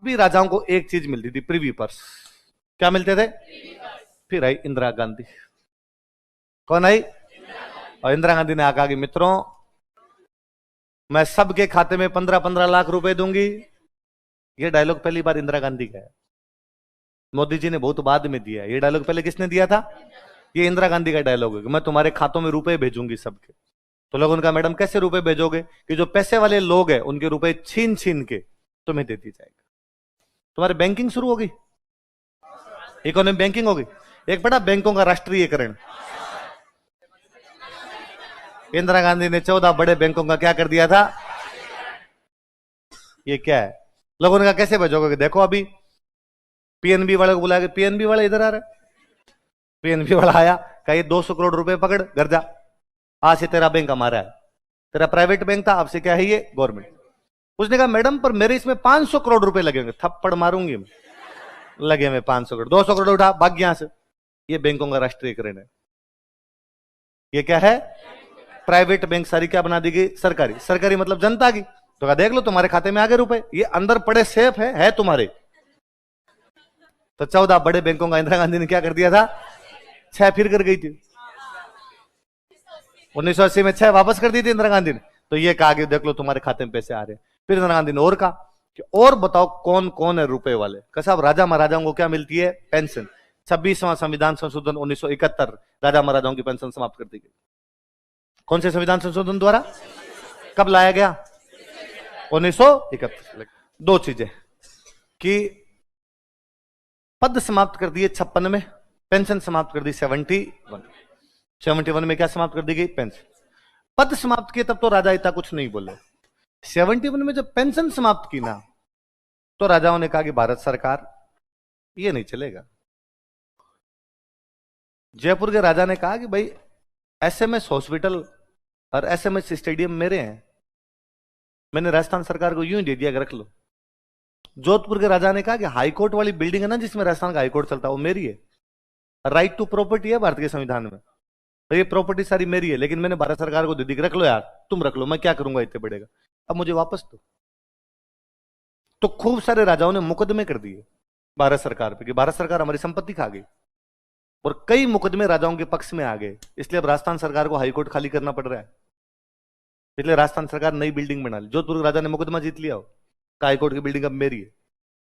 भी राजाओं को एक चीज मिलती थी, प्रिवी पर्स। क्या मिलते थे? फिर आई इंदिरा गांधी। कौन आई? और इंदिरा गांधी ने आकर, मित्रों मैं सबके खाते में 15-15 लाख रुपए दूंगी। ये डायलॉग पहली बार इंदिरा गांधी का है, मोदी जी ने बहुत बाद में दिया। ये डायलॉग पहले किसने दिया था? ये इंदिरा गांधी का डायलॉग है कि मैं तुम्हारे खातों में रुपए भेजूंगी सबके। तो लोगों ने कहा मैडम कैसे रुपए भेजोगे? कि जो पैसे वाले लोग हैं उनके रुपए छीन छीन के तुम्हें देती जाएगी। तुम्हारी बैंकिंग शुरू होगी, इकोनॉमी बैंकिंग होगी, एक बड़ा बैंकों का राष्ट्रीयकरण। इंदिरा गांधी ने 14 बड़े बैंकों का क्या कर दिया था? ये क्या है? लोगों ने कहा कैसे भेजोगे? देखो अभी पीएनबी वाले को बुलाया, पीएनबी वाला इधर आ रहा है। पीएनबी वाला आया, कहा ये 200 करोड़ रुपए पकड़ घर जा, आज से तेरा बैंक हमारा है। तेरा प्राइवेट बैंक था, अब से क्या है ये गवर्नमेंट। उसने कहा मैडम पर मेरे इसमें 500 करोड़ रुपए लगेंगे। थप्पड़ मारूंगी मैं, लगे में 500 करोड़। 200 करोड़ उठा, भाग यहां से। ये बैंकों का राष्ट्रीयकरण है। ये क्या है? प्राइवेट बैंक सारी क्या बना दी गई? सरकारी। सरकारी मतलब जनता की। तो कहा देख लो तुम्हारे खाते में आ गए रुपए, ये अंदर पड़े सेफ है तुम्हारे। तो 14 बड़े बैंकों का इंदिरा गांधी ने क्या कर दिया था? 6 फिर कर गई थी। 1980 में 6 वापस कर दी थी इंदिरा गांधी ने। तो ये कहा कि देख लो तुम्हारे खाते में पैसे आ रहे हैं। फिर इंदिरा गांधी ने और कहा कि और बताओ कौन कौन है रुपए वाले। कहा साहब राजा महाराजाओं को क्या मिलती है? पेंशन। 26वां संविधान संशोधन 1971 राजा महाराजाओं की पेंशन समाप्त कर दी गई। कौन से संविधान संशोधन द्वारा? कब लाया गया? 1971। दो चीजें कि पद समाप्त कर दिए 56 में, पेंशन समाप्त कर दी 71 में। क्या समाप्त कर दी गई? पेंशन। पद समाप्त किए तब तो राजा इतना कुछ नहीं बोले। 71 में जब पेंशन समाप्त की ना, तो राजाओं ने कहा कि भारत सरकार ये नहीं चलेगा। जयपुर के राजा ने कहा कि भाई एसएमएस हॉस्पिटल और एसएमएस स्टेडियम मेरे हैं, मैंने राजस्थान सरकार को यूं ही दे दिया कि रख लो। जोधपुर के राजा ने कहा कि हाईकोर्ट वाली बिल्डिंग है ना जिसमें राजस्थान का हाईकोर्ट चलता है, वो मेरी है। राइट टू प्रॉपर्टी है भारत के संविधान में, तो ये प्रॉपर्टी सारी मेरी है, लेकिन मैंने भारत सरकार को दे दी, रख लो यार, तुम रख लो, मैं क्या करूंगा, इतने बढ़ेगा, अब मुझे वापस दो। तो खूब सारे राजाओं ने मुकदमे कर दिए भारत सरकार पे कि भारत सरकार हमारी संपत्ति खा गई, और कई मुकदमे राजाओं के पक्ष में आ गए। इसलिए अब राजस्थान सरकार को हाईकोर्ट खाली करना पड़ रहा है। इसलिए राजस्थान सरकार नई बिल्डिंग बना ली। जोधपुर के राजा ने मुकदमा जीत लिया हो, हाईकोर्ट की बिल्डिंग अब मेरी है।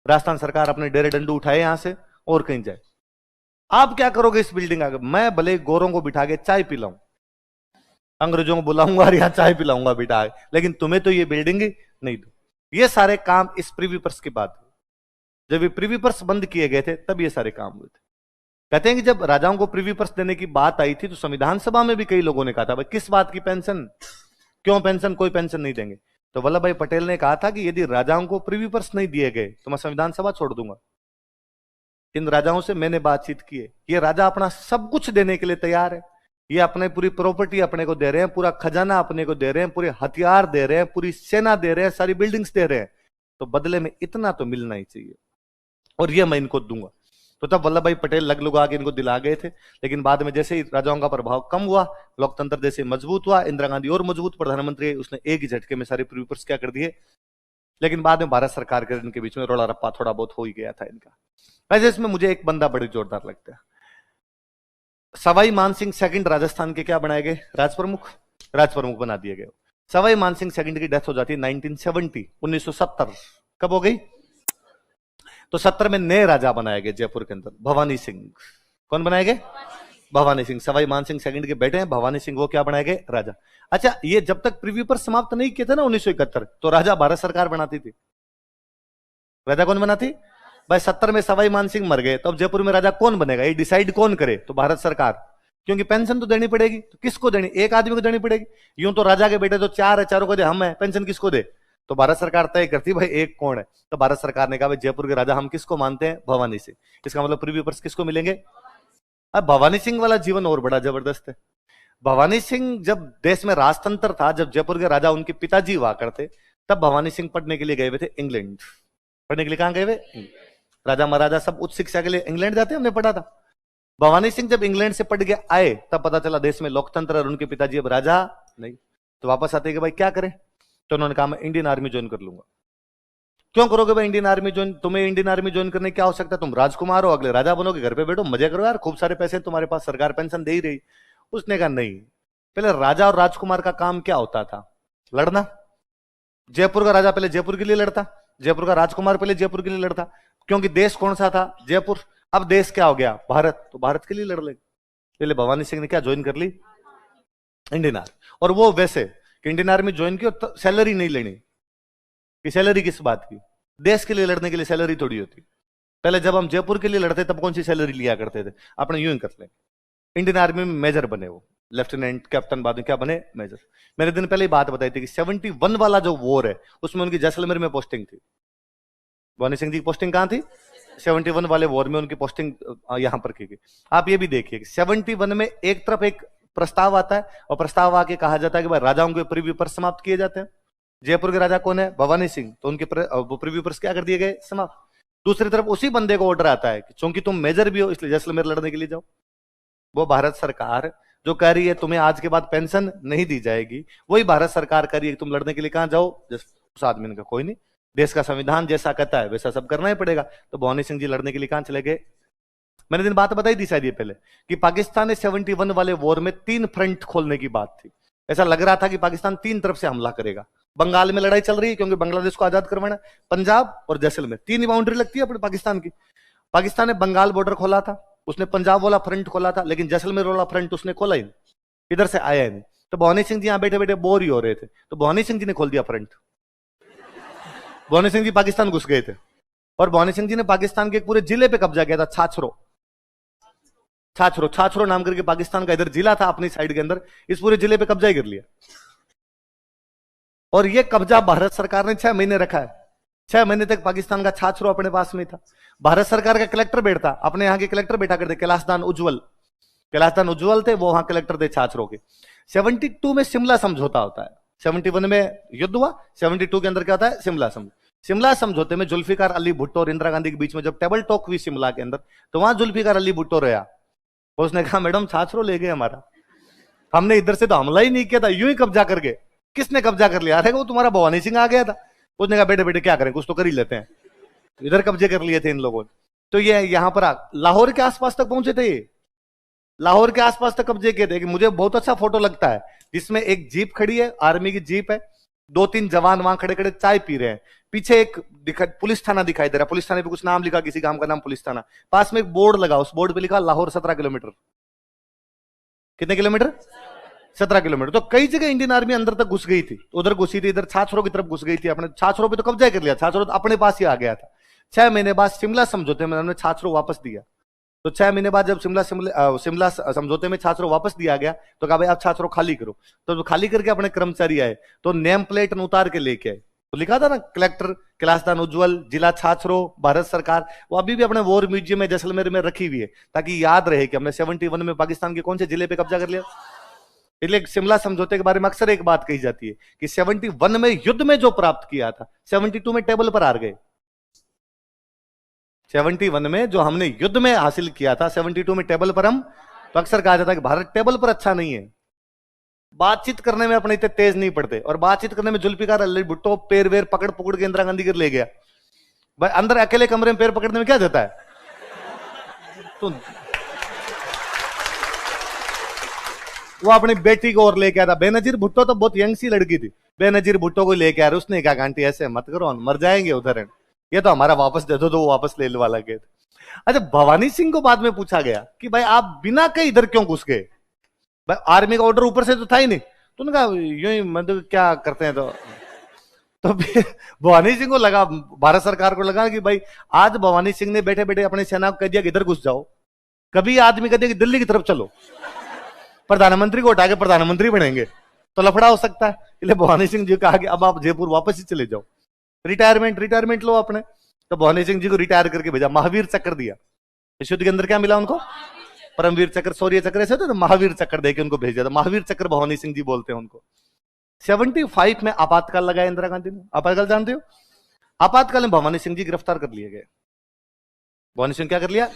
राजस्थान सरकार अपने डेरे डंडू उठाए यहां से और कहीं जाए। आप क्या करोगे इस बिल्डिंग आगे? मैं भले गोरों को बिठा के चाय पिलाऊं, अंग्रेजों को बुलाऊंगा और यहां चाय पिलाऊंगा बिठा के, लेकिन तुम्हें तो ये बिल्डिंग नहीं दो। ये सारे काम इस प्रिवी पर्स के बाद, जब ये प्रिवी पर्स बंद किए गए थे तब ये सारे काम हुए थे। कहते हैं कि जब राजाओं को प्रिवी पर्स देने की बात आई थी तो संविधान सभा में भी कई लोगों ने कहा था भाई किस बात की पेंशन, क्यों पेंशन, कोई पेंशन नहीं देंगे। तो वल्लभ भाई पटेल ने कहा था कि यदि राजाओं को प्रिवी पर्स नहीं दिए गए तो मैं संविधान सभा छोड़ दूंगा। इन राजाओं से मैंने बातचीत की है, ये राजा अपना सब कुछ देने के लिए तैयार है। ये अपने पूरी प्रॉपर्टी अपने को दे रहे हैं, पूरा खजाना अपने को दे रहे हैं, पूरे हथियार दे रहे हैं, पूरी सेना दे रहे हैं, सारी बिल्डिंग्स दे रहे हैं, तो बदले में इतना तो मिलना ही चाहिए, और ये मैं इनको दूंगा। तो तब वल्लभ भाई पटेल लग लुगा के इनको दिला गए थे। लेकिन बाद में जैसे ही राजाओं का प्रभाव कम हुआ, लोकतंत्र जैसे मजबूत हुआ, इंदिरा गांधी और मजबूत प्रधानमंत्री, उसने एक ही झटके में सारे प्रिवी पर्स क्या कर दिए। लेकिन बाद में भारत सरकार के इनके बीच में रोड़ा रप्पा थोड़ा बहुत हो ही गया था इनका। वैसे इसमें मुझे एक बंदा बड़ी जोरदार लगता है, सवाई मानसिंह सेकंड राजस्थान के क्या बनाए गए? राजप्रमुख बना दिए गए। सवाई मानसिंह सेकंड की डेथ हो जाती है 1970। कब हो गई? तो 70 में नए राजा बनाए गए जयपुर के अंदर, भवानी सिंह। कौन बनाए गए? भवानी सिंह। सवाई मानसिंह सेकंड के बेटे हैं भवानी सिंह, वो क्या बनाए गए? राजा। अच्छा, ये जब तक प्रिव्यू पर समाप्त नहीं किए थे ना 1971, तो राजा भारत सरकार बनाती थी। राजा कौन बनाती भाई? 70 में सवाई मानसिंह मर गए, तो अब जयपुर में राजा कौन बनेगा, ये डिसाइड कौन करे? तो भारत सरकार, क्योंकि पेंशन तो देनी पड़ेगी। तो किसको देनी? एक आदमी को देनी पड़ेगी। यूं तो राजा के बेटे तो 4 है, चारों को दे, हम है, पेंशन किसको दे? तो भारत सरकार तय करती भाई एक कौन है। तो भारत सरकार ने कहा भाई जयपुर के राजा हम किसको मानते हैं? भवानी सिंह। इसका मतलब प्रिव्यू पर्स किसको मिलेंगे? अब भवानी सिंह वाला जीवन और बड़ा जबरदस्त है। भवानी सिंह जब देश में राजतंत्र था, जब जयपुर के राजा उनके पिताजी हुआ करते, तब भवानी सिंह पढ़ने के लिए गए हुए थे इंग्लैंड। पढ़ने के लिए कहां गए हुए? राजा महाराजा सब उच्च शिक्षा के लिए इंग्लैंड जाते, हमने पढ़ा था। भवानी सिंह जब इंग्लैंड से पढ़ के आए तब पता चला देश में लोकतंत्र और उनके पिताजी अब राजा नहीं। तो वापस आते कि भाई क्या करें? तो उन्होंने कहा मैं इंडियन आर्मी ज्वाइन कर लूंगा। क्यों करोगे भाई इंडियन आर्मी ज्वाइन? तुम्हें इंडियन आर्मी ज्वाइन करने की क्या आवश्यकता है? तुम राजकुमार हो, अगले राजा बनोगे, घर पे बैठो मजे करो यार, खूब सारे पैसे तुम्हारे पास, सरकार पेंशन दे ही रही। उसने कहा नहीं, पहले राजा और राजकुमार का काम क्या होता था? लड़ना। जयपुर का राजा पहले जयपुर के लिए लड़ता, जयपुर का राजकुमार पहले जयपुर के लिए लड़ता, क्योंकि देश कौन सा था? जयपुर। अब देश क्या हो गया? भारत, तो भारत के लिए लड़ ले। पहले भवानी सिंह ने क्या ज्वाइन कर ली? Indian army. और वो वैसे कि इंडियन आर्मी ज्वाइन की और सैलरी नहीं लेनी, कि सैलरी किस बात की? देश के लिए लड़ने के लिए सैलरी थोड़ी होती। पहले जब हम जयपुर के लिए लड़ते तब कौन सी सैलरी लिया करते थे? अपने यूं ही कर ले। इंडियन आर्मी में मेजर बने वो, लेफ्टिनेंट कैप्टन, बाद में क्या बने? मेजर। मैंने दिन पहले ही बात बताई थी कि 71 वाला जो वॉर है उसमें उनकी जैसलमेर में पोस्टिंग थी। भवानी सिंह जी की पोस्टिंग कहां थी? 71 वाले वॉर में उनकी पोस्टिंग यहां पर की गई। आप ये भी देखिए 71 में एक तरफ एक प्रस्ताव आता है और प्रस्ताव आके कहा जाता है कि भाई राजाओं के प्रीव्यू पर समाप्त किए जाते हैं। जयपुर के राजा कौन है? भवानी सिंह, तो उनके प्रीव्यू पर क्या कर दिए गए? समाप्त। दूसरी तरफ उसी बंदे को ऑर्डर आता है कि चूंकि तुम मेजर भी हो इसलिए जैसलमेर लड़ने के लिए जाओ। वो भारत सरकार जो कह रही है तुम्हें आज के बाद पेंशन नहीं दी जाएगी, वही भारत सरकार कह रही है तुम लड़ने के लिए कहां जाओ? उस आदमी ने कहा कोई नहीं, देश का संविधान जैसा कहता है वैसा सब करना ही पड़ेगा। तो भवानी सिंह जी लड़ने के लिए कहां चले गए? मैंने दिन बात बताई थी शायद ये पहले कि पाकिस्तान ने 71 वाले वॉर में 3 फ्रंट खोलने की बात थी। ऐसा लग रहा था कि पाकिस्तान 3 तरफ से हमला करेगा। बंगाल में लड़ाई चल रही है क्योंकि बांग्लादेश को आजाद करवाना, पंजाब और जैसलमेर, 3 ही बाउंड्री लगती है अपने पाकिस्तान की। पाकिस्तान ने बंगाल बॉर्डर खोला था, उसने पंजाब वाला फ्रंट खोला था, लेकिन जैसलमेर वाला फ्रंट उसने खोला ही नहीं, इधर से आया ही नहीं। तो भवानी सिंह जी यहां बैठे बैठे बोर ही हो रहे थे, तो भवानी सिंह जी ने खोल दिया फ्रंट। भवानी सिंह जी पाकिस्तान घुस गए थे और भवानी सिंह जी ने पाकिस्तान के एक पूरे जिले पे कब्जा किया था, छाछरो। छाछरो, छाछरो नाम करके पाकिस्तान का इधर जिला था अपनी साइड के अंदर, इस पूरे जिले पे कब्जा ही कर लिया। और ये कब्जा भारत सरकार ने 6 महीने रखा है। 6 महीने तक पाकिस्तान का छाछरो अपने पास में था। भारत सरकार का कलेक्टर बैठता, अपने यहाँ के कलेक्टर बैठा करते, कैलाशदान उज्जवल, कैलाशदान उज्जवल थे वो, वहां कलेक्टर थे छाछरो के। 72 में शिमला समझौता होता है, 71 में युद्ध हुआ, 72 के अंदर क्या होता है? शिमला समझौता। शिमला समझौते में जुल्फिकार अली भुट्टो और इंदिरा गांधी के बीच में जब टेबल टॉक हुई शिमला के अंदर, तो वहां जुल्फिकार अली भुट्टो रहा। उसने कहा मैडम छाछरो ले गए हमारा, हमने इधर से तो हमला ही नहीं किया था, यूं ही कब्जा करके। किसने कब्जा कर लिया? अरे वो तुम्हारा भवानी सिंह आ गया था। उसने कहा बेटे बेटे क्या करें, कुछ तो कर ही लेते हैं। इधर कब्जे कर लिए थे इन लोगों ने। तो ये यहां पर लाहौर के आसपास तक पहुंचे थे, ये लाहौर के आसपास तक कब्जे किए थे। मुझे बहुत अच्छा फोटो लगता है जिसमें एक जीप खड़ी है, आर्मी की जीप है, 2-3 जवान वहां खड़े खड़े चाय पी रहे हैं, पीछे एक पुलिस थाना दिखाई दे रहा है, पुलिस थाने पे कुछ नाम लिखा, किसी गांव का नाम पुलिस थाना, पास में एक बोर्ड लगा, उस बोर्ड पे लिखा लाहौर 17 किलोमीटर। कितने किलोमीटर? 17 किलोमीटर। तो कई जगह इंडियन आर्मी अंदर तक घुस गई थी, उधर घुसी थी, इधर छाछरों की तरफ घुस गई थी, अपने छाछरों पे तो कब्जा कर लिया, छाछरों तो अपने पास ही आ गया था। 6 महीने बाद शिमला समझौते में उन्होंने छाछरों वापस दिया। तो 6 महीने बाद जब शिमला समझौते में छाछरों वापस दिया गया तो कहा भाई आप छाछरों खाली करो। तो खाली करके अपने कर्मचारी आए तो नेम प्लेट उतार के लेके आए, तो लिखा था ना कलेक्टर कैलाशदान उज्जवल, जिला छाछरों, भारत सरकार। वो अभी भी अपने वॉर म्यूजियम में जैसलमेर में रखी हुई है ताकि याद रहे कि हमने 71 में पाकिस्तान के कौन से जिले पे कब्जा कर लिया। इसलिए शिमला समझौते के बारे में अक्सर एक बात कही जाती है कि 71 में युद्ध में जो प्राप्त किया था 72 में टेबल पर हार गए। 71 में जो हमने युद्ध में हासिल किया था 72 में टेबल पर हम, तो अक्सर कहा जाता है कि भारत टेबल पर अच्छा नहीं है, बातचीत करने में अपने इतने तेज नहीं पड़ते। और बातचीत करने में जुल्फिकार अली भुट्टो पैर वेर पकड़ पकड़ के इंदिरा गांधी के ले गया। भाई अंदर अकेले कमरे में पैर पकड़ने में क्या जाता है? तो वो अपनी बेटी को और लेके आया था। बेनजीर भुट्टो तो बहुत यंग सी लड़की थी, बेनजीर भुट्टो को लेके आया, उसने कहा आंटी ऐसे मत करो, मर जाएंगे उधर, ये तो हमारा वापस दे दो, तो वो वापस ले वाला गए। अच्छा, भवानी सिंह को बाद में पूछा गया कि भाई आप बिना कहीं इधर क्यों घुस गए? भाई आर्मी का ऑर्डर ऊपर से तो था ही नहीं। तो उन्होंने कहा यूं ही मतलब क्या करते हैं। तो भवानी सिंह को लगा, भारत सरकार को लगा कि भाई आज भवानी सिंह ने बैठे बैठे अपने सेना को कह दिया कि इधर घुस जाओ, कभी आदमी कह दिया कि दिल्ली की तरफ चलो, प्रधानमंत्री को उठा के प्रधानमंत्री बनेंगे तो लफड़ा हो सकता है। इसलिए भवानी सिंह जी कहा कि अब आप जयपुर वापस ही चले जाओ, रिटायरमेंट लो अपने। तो भवानी सिंह जी को रिटायर करके भेजा, महावीर चक्र दिया। इस युद्ध के अंदर क्या मिला उनको? परमवीर चक्र, शौर्य चक्र ऐसे तो महावीर चक्र देके उनको भेजा था। महावीर चक्र भवानी सिंह जी बोलते हैं उनको। 75 में आपातकाल लगाया इंदिरा गांधी ने। आपातकाल जानते हो? आपातकाल में भवानी सिंह जी गिरफ्तार कर लिए गए। भवानी सिंह क्या कर लिया?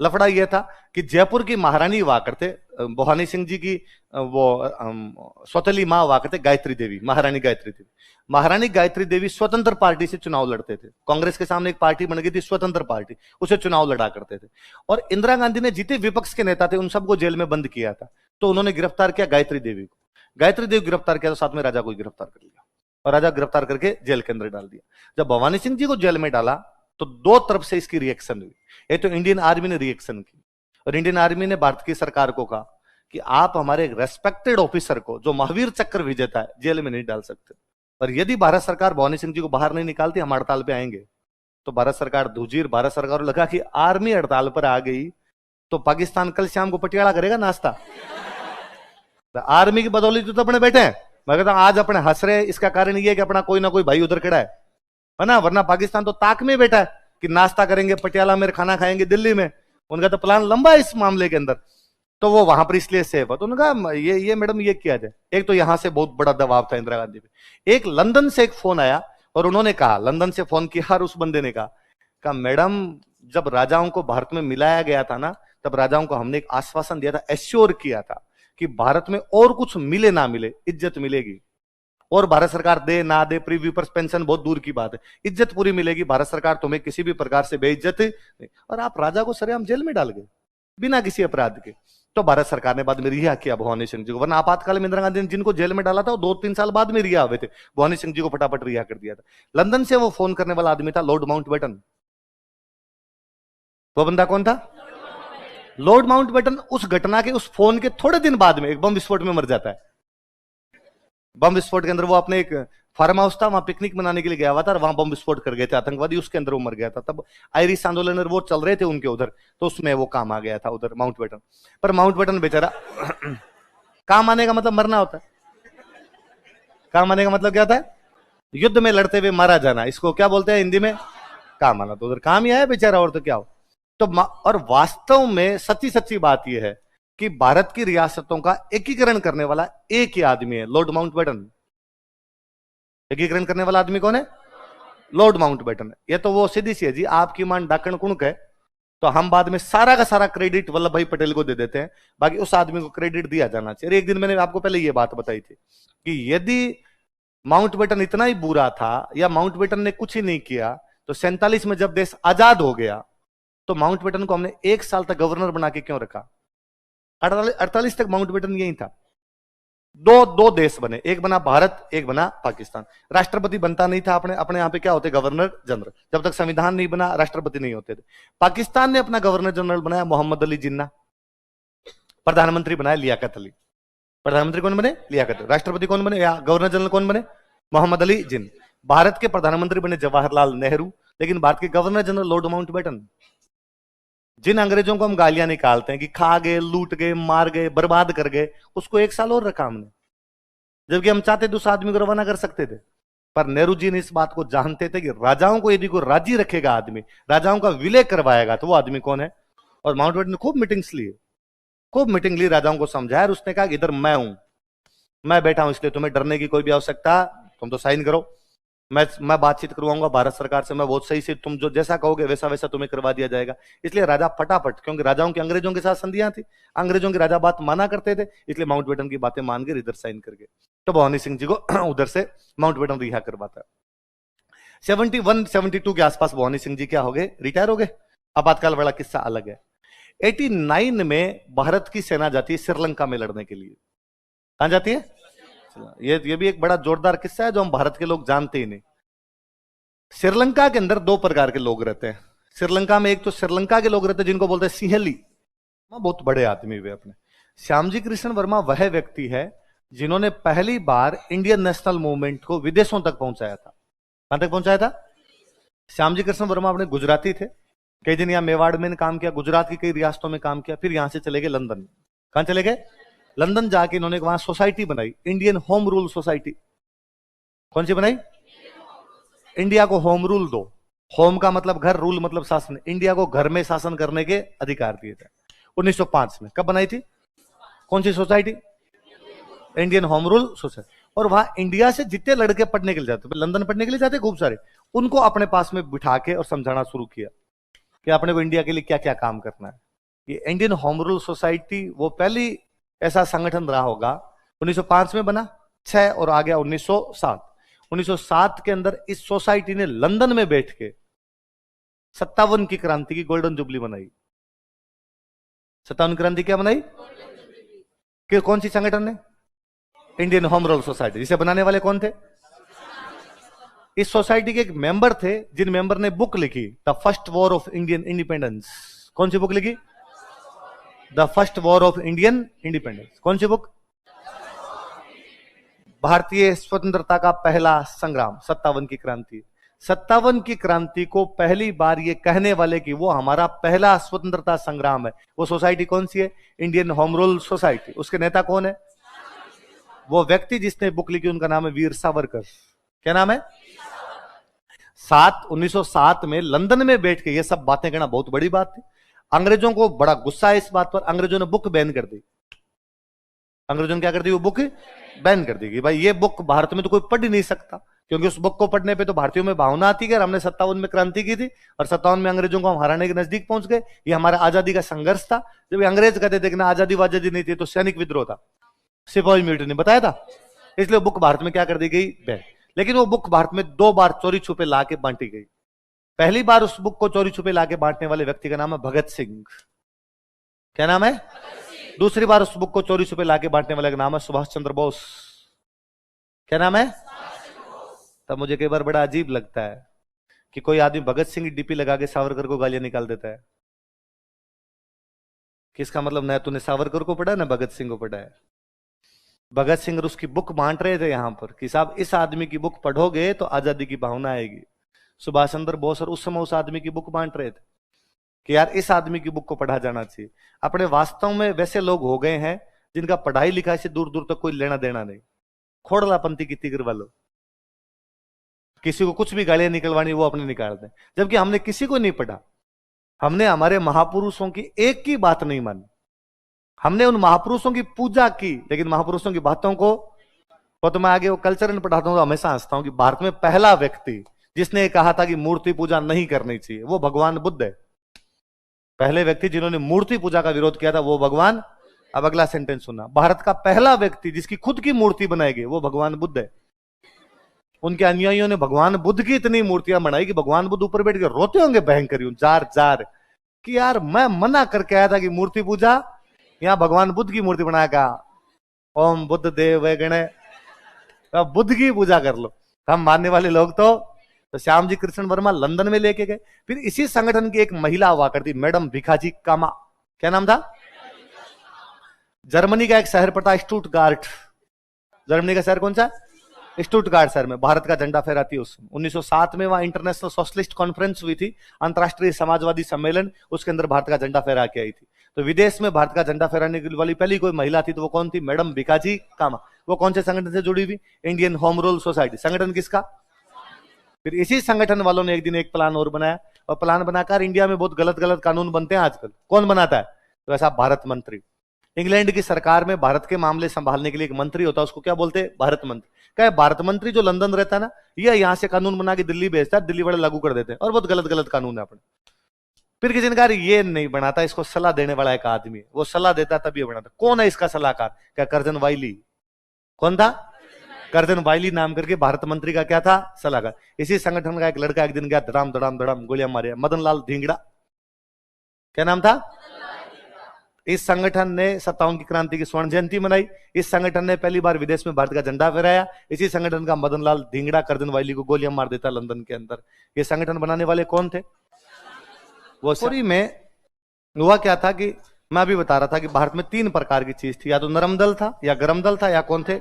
लफड़ा यह था कि जयपुर की महारानी हुआ करते, भवानी सिंह जी की वो सौतेली माँ हुआ करते गायत्री देवी, महारानी गायत्री देवी। महारानी गायत्री देवी स्वतंत्र पार्टी से चुनाव लड़ते थे। कांग्रेस के सामने एक पार्टी बन गई थी स्वतंत्र पार्टी, उसे चुनाव लड़ा करते थे। और इंदिरा गांधी ने जितने विपक्ष के नेता थे उन सबको जेल में बंद किया था, तो उन्होंने गिरफ्तार किया गायत्री देवी को। गायत्री देवी गिरफ्तार किया तो साथ में राजा को गिरफ्तार कर लिया और राजा गिरफ्तार करके जेल के अंदर डाल दिया। जब भवानी सिंह जी को जेल में डाला तो दो तरफ से इसकी रिएक्शन हुई। एक तो इंडियन आर्मी ने रिएक्शन की और इंडियन आर्मी ने भारत की सरकार को कहा कि आप हमारे एक रेस्पेक्टेड ऑफिसर को जो महावीर चक्र विजेता है जेल में नहीं डाल सकते, और यदि भारत सरकार भवानी सिंह जी को बाहर नहीं निकालती हम हड़ताल पे आएंगे। तो भारत सरकार दूजी, भारत सरकार को लगा कि आर्मी हड़ताल पर आ गई तो पाकिस्तान कल शाम को पटियाला करेगा नाश्ता। आर्मी की बदौलत तो अपने बैठे हैं, मैं कहता आज अपने हंस रहे, इसका कारण ये है कि अपना कोई ना कोई भाई उधर खड़ा है ना, वरना पाकिस्तान तो ताक में बैठा है कि नाश्ता करेंगे पटियाला में, खाना खाएंगे दिल्ली में। उनका तो प्लान लंबा है इस मामले के अंदर, तो वो वहां पर इसलिए सेफ है। तो उन्होंने कहा ये मैडम ये किया जाए। एक तो यहां से बहुत बड़ा दबाव था इंदिरा गांधी पे। एक लंदन से एक फोन आया और उन्होंने कहा, लंदन से फोन किया और उस बंदे ने कहा मैडम जब राजाओं को भारत में मिलाया गया था ना, तब राजाओं को हमने एक आश्वासन दिया था, एश्योर किया था कि भारत में और कुछ मिले ना मिले इज्जत मिलेगी। और भारत सरकार दे ना दे, प्रीव्यू पर पेंशन बहुत दूर की बात है, इज्जत पूरी मिलेगी। भारत सरकार तुम्हें किसी भी प्रकार से बेइज्जत नहीं। और आप राजा को सरेआम जेल में डाल गए बिना किसी अपराध के। तो भारत सरकार ने बाद में रिहा किया भवानी सिंह जी को, वरना आपातकाल में इंदिरा गांधी ने जिनको जेल में डाला था वो 2-3 साल बाद में रिहा हुए थे। भवानी सिंह जी को फटाफट रिहा कर दिया था। लंदन से वो फोन करने वाला आदमी था लॉर्ड माउंटबेटन। वो बंदा कौन था? Lord Mountbatten. उस घटना के, उस फोन के थोड़े दिन बाद में एक बम विस्फोट में मर जाता है। बम विस्फोट के अंदर वो अपने एक फार्म हाउस था, वहां पिकनिक मनाने के लिए गया हुआ था और वहां बम विस्फोट कर गए थे आतंकवादी, उसके अंदर वो मर गया था। तब आयरिश आंदोलन और वो चल रहे थे उनके उधर, तो उसमें वो काम आ गया था उधर माउंटबेटन। पर माउंटबेटन बेचारा काम आने का मतलब मरना होता है, काम आने का मतलब क्या होता है? युद्ध में लड़ते हुए मारा जाना, इसको क्या बोलते हैं हिंदी में? काम आना। तो उधर काम ही आया बेचारा, और तो क्या हो। तो और वास्तव में सच्ची सच्ची बात यह है कि भारत की रियासतों का एकीकरण करने वाला एक ही आदमी है, लॉर्ड माउंटबेटन। एकीकरण करने वाला आदमी कौन है? Lord Mountbatten. ये तो वो सीधी सी है जी, आपकी मान डाकण कुणक है, तो हम बाद में सारा का सारा क्रेडिट वल्लभ भाई पटेल को दे देते हैं, बाकी उस आदमी को क्रेडिट दिया जाना चाहिए। एक दिन मैंने आपको पहले ये बात बताई थी कि यदि माउंटबेटन इतना ही बुरा था या माउंटबेटन ने कुछ ही नहीं किया, तो 47 में जब देश आजाद हो गया तो माउंटबेटन को हमने 1 साल तक गवर्नर बना के क्यों रखा? 48 तक माउंटबेटन यही था। दो देश बने, एक बना भारत, एक बना पाकिस्तान। राष्ट्रपति बनता नहीं था, अपने यहां पे क्या होते? Governor general. जब तक संविधान नहीं बना राष्ट्रपति नहीं होते थे। पाकिस्तान ने अपना गवर्नर जनरल बनाया मोहम्मद अली जिन्ना, प्रधानमंत्री बनाया लियाकत अली। प्रधानमंत्री कौन बने? लियाकत अली। राष्ट्रपति कौन बने या गवर्नर जनरल कौन बने? मोहम्मद अली जिन्ना। भारत के प्रधानमंत्री बने जवाहरलाल नेहरू, लेकिन भारत के गवर्नर जनरल लॉर्ड माउंटबेटन। जिन अंग्रेजों को हम गालियां निकालते हैं कि खा गए, लूट गए, मार गए, बर्बाद कर गए, उसको 1 साल और रखा हमने, जबकि हम चाहते तो उस आदमी को रवाना कर सकते थे। पर नेहरू जी ने इस बात को जानते थे कि राजाओं को यदि कोई राजी रखेगा आदमी, राजाओं का विलय करवाएगा, तो वो आदमी कौन है? और माउंटबेटन ने खूब मीटिंग्स ली, खूब मीटिंग ली, राजाओं को समझाया और उसने कहा कि इधर मैं हूं, मैं बैठा हूं, इसलिए तुम्हें डरने की कोई भी आवश्यकता, तुम तो साइन करो, मैं बातचीत करवाऊंगा भारत सरकार से, मैं बहुत सही से, तुम जो जैसा कहोगे वैसा वैसा तुम्हें करवा दिया जाएगा। इसलिए राजा फटाफट, क्योंकि राजाओं की अंग्रेजों के साथ संधियां थी, अंग्रेजों की राजा बात माना करते थे, इसलिए माउंटबेटन की बातें मान के इधर साइन करके तो भवानी सिंह जी को उधर से माउंटबेटन रिहा करवाता है। 71-72 के आसपास भवानी सिंह जी क्या हो गए? रिटायर हो गए। आपातकाल वाला किस्सा अलग है। 89 में भारत की सेना जाती है श्रीलंका में लड़ने के लिए। कहां जाती है? ये भी एक बड़ा जोरदार किस्सा है जो हम भारत के लोग जानते ही नहीं। श्रीलंका के अंदर 2 प्रकार के लोग रहते हैं श्रीलंका में। एक तो श्रीलंका के लोग रहते हैं जिनको बोलते हैं सिंहली, बहुत बड़े आदमी हुए अपने। श्यामजी कृष्ण वर्मा वह व्यक्ति है जिन्होंने पहली बार इंडियन नेशनल मूवमेंट को विदेशों तक पहुंचाया था। कहां तक पहुंचाया था? श्यामजी कृष्ण वर्मा अपने गुजराती थे, कई दिन यहां मेवाड़ में काम किया, गुजरात की कई रियासतों में काम किया, फिर यहां से चले गए लंदन। कहां चले गए? लंदन जाके इन्होंने वहां सोसाइटी बनाई, इंडियन होम रूल सोसाइटी। कौन सी बनाई? इंडिया को होम रूल दो। होम का मतलब घर, रूल मतलब शासन। इंडिया को घर में शासन करने के अधिकार दिए थे। 1905 में। कब बनाई थी? कौन सी society? Indian home rule society. और वहां इंडिया से जितने लड़के पढ़ने के लिए जाते, लंदन पढ़ने के लिए जाते खूब सारे, उनको अपने पास में बिठा के और समझाना शुरू किया कि अपने को इंडिया के लिए क्या क्या काम करना है। ये इंडियन होम रूल सोसाइटी वो पहली ऐसा संगठन रहा होगा, 1905 में बना, 6 और आ गया 1907। 1907 के अंदर इस सोसाइटी ने लंदन में बैठ के 57 की क्रांति की गोल्डन जुबली बनाई। 57 क्रांति क्या बनाई? कि कौन सी संगठन ने? Indian home rule society. जिसे बनाने वाले कौन थे? इस सोसाइटी के एक मेंबर थे, जिन मेंबर ने बुक लिखी the first war of Indian independence. कौन सी बुक लिखी? The first war of Indian independence. कौन सी बुक? भारतीय स्वतंत्रता का पहला संग्राम, 57 की क्रांति। 57 की क्रांति को पहली बार ये कहने वाले कि वो हमारा पहला स्वतंत्रता संग्राम है, वो सोसाइटी कौन सी है? Indian home rule society. उसके नेता कौन है? वो व्यक्ति जिसने बुक लिखी उनका नाम है वीर सावरकर। क्या नाम है? 1907 में लंदन में बैठ के ये सब बातें करना बहुत बड़ी बात थी। अंग्रेजों को बड़ा गुस्सा है इस बात पर। अंग्रेजों ने बुक बैन कर दी। अंग्रेजों ने क्या कर दी? वो बुक बैन कर दी कि भाई ये बुक भारत में तो कोई पढ़ ही नहीं सकता, क्योंकि उस बुक को पढ़ने पे तो भारतीयों में भावना आती है। हमने 57 में क्रांति की थी और 57 में अंग्रेजों को हम हराने के नजदीक पहुंच गए। ये हमारा आजादी का संघर्ष था। जब अंग्रेज कहते थे कि ना आजादी वाजादी नहीं थी, तो सैनिक विद्रोह था, सिपाही म्यूटिनी बताया था। इसलिए बुक भारत में क्या कर दी गई? बैन। लेकिन वो बुक भारत में 2 बार चोरी छुपे लाके बांटी गई। पहली बार उस बुक को चोरी छुपे लाके बांटने वाले व्यक्ति का नाम है भगत सिंह। क्या नाम है? दूसरी बार उस बुक को चोरी छुपे लाके बांटने वाले का नाम है सुभाष चंद्र बोस। क्या नाम है? तब मुझे कई बार बड़ा अजीब लगता है कि कोई आदमी भगत सिंह की डीपी लगा के सावरकर को गालियां निकाल देता है। किसका मतलब? न तूने सावरकर को पढ़ा, न भगत सिंह को पढ़ा है। भगत सिंह और उसकी बुक बांट रहे थे यहां पर कि साहब इस आदमी की बुक पढ़ोगे तो आजादी की भावना आएगी। सुभाष चंद्र बोस और उस समय उस आदमी की बुक बांट रहे थे कि यार इस आदमी की बुक को पढ़ा जाना चाहिए। अपने वास्तव में वैसे लोग हो गए हैं जिनका पढ़ाई लिखाई से दूर दूर तक कोई लेना देना नहीं। खोड़लापंथी की तिगर वालों, किसी को कुछ भी गालियां निकलवानी वो अपने निकाल दें, जबकि हमने किसी को नहीं पढ़ा। हमने हमारे महापुरुषों की एक की बात नहीं मानी। हमने उन महापुरुषों की पूजा की, लेकिन महापुरुषों की बातों को तो मैं आगे वो कल्चर पढ़ाता हूं तो हमेशा हंसता हूं कि भारत में पहला व्यक्ति जिसने कहा था कि मूर्ति पूजा नहीं करनी चाहिए वो भगवान बुद्ध है। पहले व्यक्ति जिन्होंने मूर्ति पूजा का विरोध किया था वो भगवान। अब अगला सेंटेंस सुनना, भारत का पहला व्यक्ति जिसकी खुद की मूर्ति बनाएगी वो भगवान बुद्ध है। उनके अनुयायियों ने भगवान बुद्ध की इतनी मूर्तियां बनाई कि भगवान बुद्ध ऊपर बैठ के रोते होंगे भयंकर जार जार कि यार मैं मना करके आया था कि मूर्ति पूजा, यहां भगवान बुद्ध की मूर्ति बनाया। ओम बुद्ध देव गणे, बुद्ध की पूजा कर लो। हम मानने वाले लोग तो श्याम जी कृष्ण वर्मा लंदन में लेके गए। फिर इसी संगठन की एक महिला हुआ करती, मैडम भिखाजी कामा। क्या नाम था? जर्मनी का एक शहर पड़ता स्टुटगार्ट। जर्मनी का शहर कौन सा? स्टुटगार्ट शहर में भारत का झंडा फहराती है। 1907 में वहां इंटरनेशनल सोशलिस्ट कॉन्फ्रेंस हुई थी, अंतरराष्ट्रीय समाजवादी सम्मेलन। उसके अंदर भारत का झंडा फहरा के आई थी। तो विदेश में भारत का झंडा फहराने वाली पहली कोई महिला थी तो वो कौन थी? मैडम भिखाजी कामा। वो कौन से संगठन से जुड़ी हुई? Indian home rule society. संगठन किसका? फिर इसी संगठन वालों ने एक दिन एक प्लान और बनाया, और प्लान बनाकर इंडिया में बहुत गलत गलत कानून बनते हैं आजकल। कौन बनाता है? तो ऐसा भारत मंत्री। इंग्लैंड की सरकार में भारत के मामले संभालने के लिए एक मंत्री होता है, उसको क्या बोलते हैं? भारत मंत्री। क्या है? भारत मंत्री जो लंदन रहता है ना, ये यहां से कानून बना के दिल्ली भेजता है, दिल्ली वाले लागू कर देते हैं, और बहुत गलत गलत कानून है अपने। फिर किसी ने कहा ये नहीं बनाता, इसको सलाह देने वाला एक आदमी है, वो सलाह देता तब ये बनाता। कौन है इसका सलाहकार? क्या? कर्जन वाइली। कौन था? कर्जन वाइली नाम करके भारत मंत्री का क्या था? सलाहकार। इसी संगठन का एक लड़का एक दिन गया, धड़ाम धड़ाम धड़ाम गोलियां मारे, मदन लाल धिंगड़ा। क्या नाम था? इस संगठन ने 57 की क्रांति की स्वर्ण जयंती मनाई। इस संगठन ने पहली बार विदेश में भारत का झंडा फहराया। इसी संगठन का मदन लाल धिंगड़ा कर्जन वाइली को गोलियां मार देता लंदन के अंदर। ये संगठन बनाने वाले कौन थे? वो पूरी में हुआ क्या था कि मैं अभी बता रहा था कि भारत में 3 प्रकार की चीज थी, या तो नरम दल था, या गरम दल था, या कौन थे?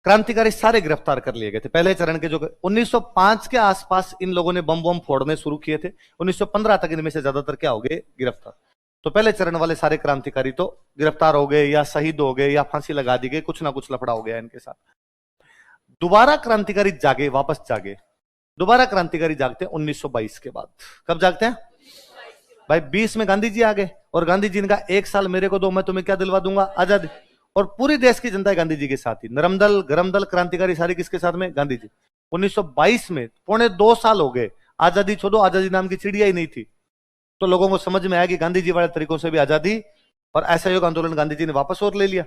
क्रांतिकारी सारे गिरफ्तार कर लिए गए थे पहले चरण के। जो 1905 के आसपास इन लोगों ने बम फोड़ने शुरू किए थे। 1915 तक इनमें से ज्यादातर क्या हो गए? गिरफ्तार। तो पहले चरण वाले सारे क्रांतिकारी तो गिरफ्तार हो गए, या शहीद हो गए, या फांसी लगा दी गई, कुछ ना कुछ लफड़ा हो गया इनके साथ। दोबारा क्रांतिकारी जागे, वापस जागे। दोबारा क्रांतिकारी जागते 1922 के बाद। कब जागते हैं भाई? 20 में गांधी जी आ गए, और गांधी जी ने कहा 1 साल मेरे को दो, मैं तुम्हें क्या दिलवा दूंगा? आजादी। और पूरी देश की जनता गांधी जी के साथ ही। नरम दल, गरम दल, क्रांतिकारी सारे किसके साथ में? गांधी जी। 1922 में 2.25 साल हो गए, आजादी छोड़ो, आजादी नाम की चिड़िया ही नहीं थी। तो लोगों को समझ में आया कि गांधी जी वाले तरीकों से भी आजादी, और असहयोग आंदोलन गांधी जी ने वापस और ले लिया।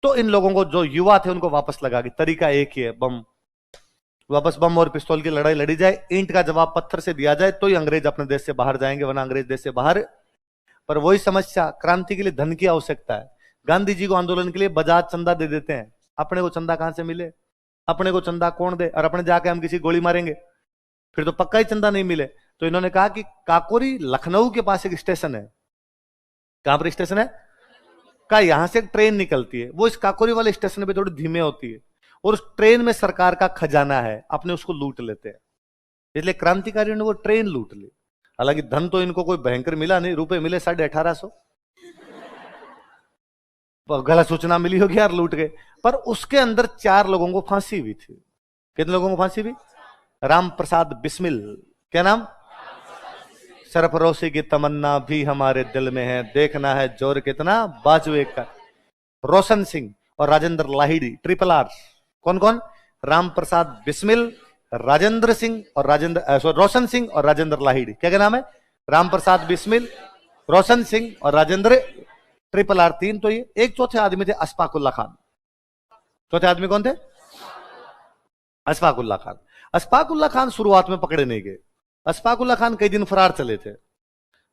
तो इन लोगों को, जो युवा थे, उनको वापस लगा कि तरीका एक ही है, बम, वापस बम और पिस्तौल की लड़ाई लड़ी जाए, ईंट का जवाब पत्थर से दिया जाए, तो ही अंग्रेज अपने देश से बाहर जाएंगे, वरना अंग्रेज देश से बाहर। पर वही समस्या, क्रांति के लिए धन की आवश्यकता है। गांधी जी को आंदोलन के लिए बजाज चंदा दे देते हैं, अपने को चंदा कहां से मिले, अपने को चंदा कौन दे, और अपने जाके हम किसी गोली मारेंगे, फिर तो पक्का ही चंदा नहीं मिले। तो इन्होंने कहा कि काकोरी लखनऊ के पास एक स्टेशन है। कहां पर स्टेशन है? का यहां से एक ट्रेन निकलती है, वो इस काकोरी वाले स्टेशन पे थोड़ी धीमे होती है, और उस ट्रेन में सरकार का खजाना है, अपने उसको लूट लेते हैं। इसलिए क्रांतिकारियों ने वो ट्रेन लूट ली। हालांकि धन तो इनको कोई भयंकर मिला नहीं, रुपए मिले 1850, गलत सूचना मिली होगी यार, लूट गए। पर उसके अंदर 4 लोगों को फांसी हुई थी। कितने लोगों को फांसी हुई? राम प्रसाद बिस्मिल, क्या नाम? सरफरोशी की तमन्ना भी हमारे दिल में है, देखना है जोर कितना बाजुए का। रोशन सिंह और राजेंद्र लाहिड़ी, ट्रिपल आर। कौन कौन? राम प्रसाद बिस्मिल, राजेंद्र सिंह और रोशन सिंह और राजेंद्र लाहिड़ी। क्या क्या नाम है? राम प्रसाद बिस्मिल, रोशन सिंह और राजेंद्र, ट्रिपल आर 3। तो ये एक चौथे आदमी थे अशफाकुल्ला खान। चौथे आदमी कौन थे? अशफाकुल्ला खान। अशफाकुल्ला खान शुरुआत में पकड़े नहीं गए। अशफाकुल्ला खान कई दिन फरार चले थे।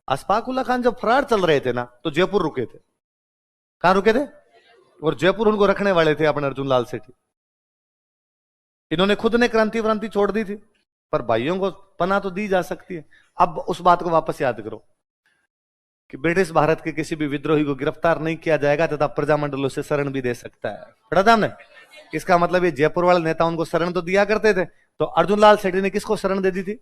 अशफाकुल्ला खान जब फरार चल रहे थे ना, तो जयपुर रुके थे। कहां रुके थे? और जयपुर उनको रखने वाले थे अपने अर्जुन लाल सेठी। इन्होंने खुद ने क्रांति व्रांति छोड़ दी थी, पर भाइयों को पनाह तो दी जा सकती है। अब उस बात को वापस याद करो कि ब्रिटिश भारत के किसी भी विद्रोही को गिरफ्तार नहीं किया जाएगा तथा प्रजामंडलों से शरण भी दे सकता है। पढ़ा था हमने? इसका मतलब ये जयपुर वाले नेता उनको शरण तो दिया करते थे। तो अर्जुन लाल सेठी ने किसको शरण दे दी थी?